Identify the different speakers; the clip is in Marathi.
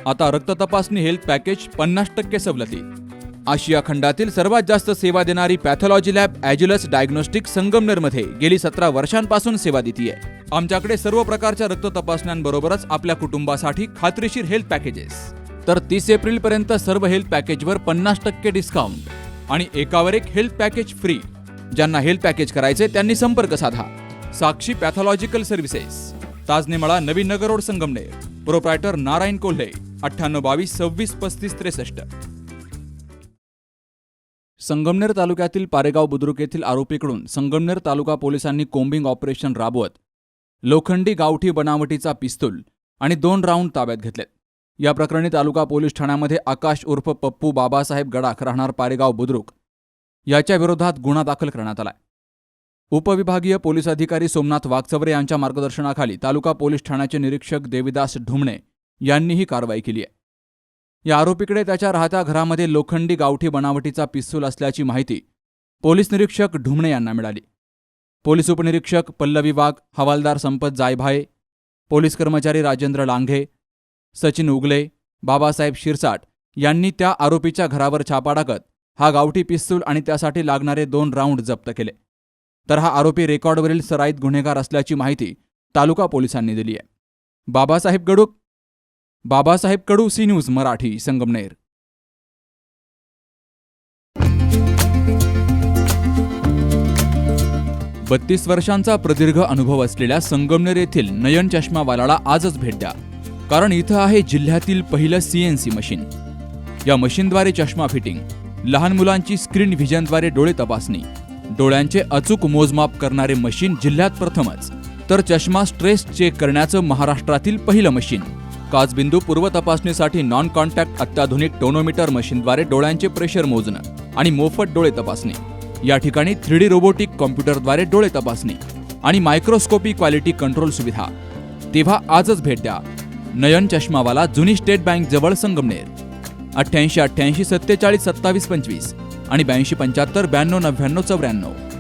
Speaker 1: आता रक्त तपासणी हेल्थ पॅकेज 50% सवलतीत. आशिया खंडातील सर्वात जास्त सेवा देणारी पॅथॉलॉजी लॅब ॲज्युलस डायग्नोस्टिक संगमनेरमध्ये गेली 17 वर्षांपासून सेवा देतीये. आमच्याकडे सर्व प्रकारच्या रक्त तपासण्यांबरोबरच आपल्या कुटुंबासाठी खात्रीशीर हेल्थ पॅकेजेस. तर 30 एप्रिलपर्यंत सर्व हेल्थ पॅकेजवर 50% डिस्काउंट आणि एकावर एक हेल्थ पॅकेज फ्री. ज्यांना हेल्थ पॅकेज करायचे त्यांनी संपर्क साधा. साक्षी पॅथॉलॉजिकल सर्व्हिसेस, ताजनेमळा, नवीन नगर रोड, संगमनेर. प्रोप्रायटर नारायण कोल्हे, 9822 26 35 63. संगमनेर तालुक्यातील पारेगाव बुद्रुक येथील आरोपीकडून संगमनेर तालुका पोलिसांनी कोम्बिंग ऑपरेशन राबवत लोखंडी गावठी बनावटीचा पिस्तूल आणि 2 राऊंड ताब्यात घेतलेत. या प्रकरणी तालुका पोलीस ठाण्यामध्ये आकाश उर्फ पप्पू बाबासाहेब गडाख राहणार पारेगाव बुद्रुक याच्या विरोधात गुन्हा दाखल करण्यात आलाय. उपविभागीय पोलीस अधिकारी सोमनाथ वागचवरे यांच्या मार्गदर्शनाखाली तालुका पोलीस ठाण्याचे निरीक्षक देविदास ढुमणे यांनी ही कारवाई केली आहे. या आरोपीकडे त्याच्या राहत्या घरामध्ये लोखंडी गावठी बनावटीचा पिस्तूल असल्याची माहिती पोलीस निरीक्षक ढुमणे यांना मिळाली. पोलीस उपनिरीक्षक पल्लवी वाघ, हवालदार संपत जायभाये, पोलीस कर्मचारी राजेंद्र लांघे, सचिन उगले, बाबासाहेब शिरसाट यांनी त्या आरोपीच्या घरावर छापा टाकत हा गावठी पिस्तूल आणि त्यासाठी लागणारे 2 राऊंड जप्त केले. तर हा आरोपी रेकॉर्डवरील सराईत गुन्हेगार असल्याची माहिती तालुका पोलिसांनी दिली आहे. बाबासाहेब कडू, सी न्यूज मराठी, संगमनेर. बत्तीस वर्षांचा प्रदीर्घ अनुभव असलेल्या संगमनेर येथील नयन चष्मावालाला आजच भेट द्या, कारण इथं आहे जिल्ह्यातील पहिलं CNC मशीन. या मशीनद्वारे चष्मा फिटिंग, लहान मुलांची स्क्रीन व्हिजनद्वारे डोळे तपासणी, डोळ्यांचे अचूक मोजमाप करणारे मशीन जिल्ह्यात प्रथमच. तर चष्मा स्ट्रेस चेक करण्याचं महाराष्ट्रातील पहिलं मशीन. काचबिंदू पूर्व तपासणीसाठी नॉन कॉन्टॅक्ट अत्याधुनिक टोनोमीटर मशीनद्वारे डोळ्यांचे प्रेशर मोजणं आणि मोफत डोळे तपासणी. या ठिकाणी 3D रोबोटिक कॉम्प्युटरद्वारे डोळे तपासणी आणि मायक्रोस्कोपी क्वालिटी कंट्रोल सुविधा. तेव्हा आजच भेट द्या नयन चष्मावाला, जुनी स्टेट बँक जवळ, संगमनेर. 88 88 47 27 25 आणि 82 75 92 99 94.